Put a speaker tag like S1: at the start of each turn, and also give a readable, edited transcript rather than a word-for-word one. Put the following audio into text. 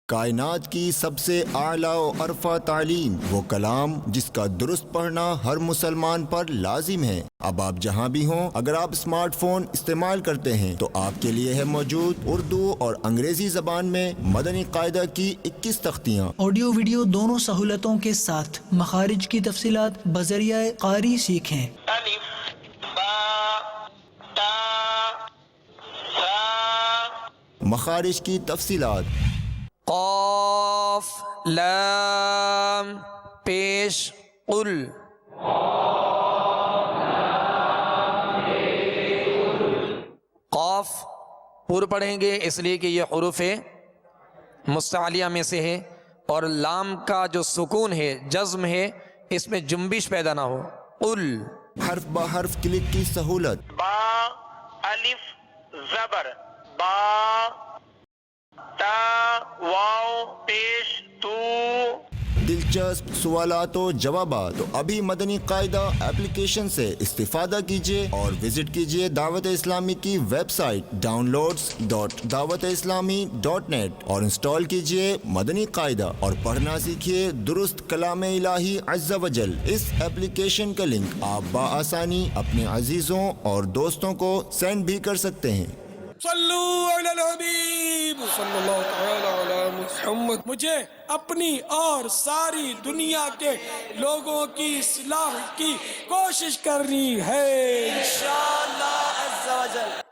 S1: کائنات کی سب سے اعلیٰ و عرفہ تعلیم، وہ کلام جس کا درست پڑھنا ہر مسلمان پر لازم ہے۔ اب آپ جہاں بھی ہوں، اگر آپ اسمارٹ فون استعمال کرتے ہیں تو آپ کے لیے ہے موجود اردو اور انگریزی زبان میں مدنی قاعدہ کی 21 تختیاں،
S2: آڈیو ویڈیو دونوں سہولتوں کے ساتھ۔ مخارج کی تفصیلات بذریعہ قاری سیکھیں۔
S3: الف با تا ثا۔
S1: مخارج کی تفصیلات:
S4: قاف لام پیش قل، قاف پر پڑھیں گے اس لیے کہ یہ حروف مستعلیہ میں سے ہے، اور لام کا جو سکون ہے، جزم ہے، اس میں جنبش پیدا نہ ہو۔ قل،
S1: حرف با حرف کلک کی سہولت:
S3: با الف زبر با، تا واو پیش تو۔
S1: دلچسپ سوالات و جوابات تو ابھی مدنی قاعدہ ایپلیکیشن سے استفادہ کیجیے اور وزٹ کیجیے دعوت اسلامی کی ویب سائٹ downloads.dawat-islami.net اور انسٹال کیجیے مدنی قاعدہ اور پڑھنا سیکھیے درست کلام الہی عز و جل۔ اس ایپلیکیشن کا لنک آپ بآسانی اپنے عزیزوں اور دوستوں کو سینڈ بھی کر سکتے ہیں۔
S5: صلو علی الحبیب صلی اللہ تعالی علی محمد۔ مجھے اپنی اور ساری دنیا کے لوگوں کی اصلاح کی کوشش کرنی ہے انشاءاللہ عز و جل۔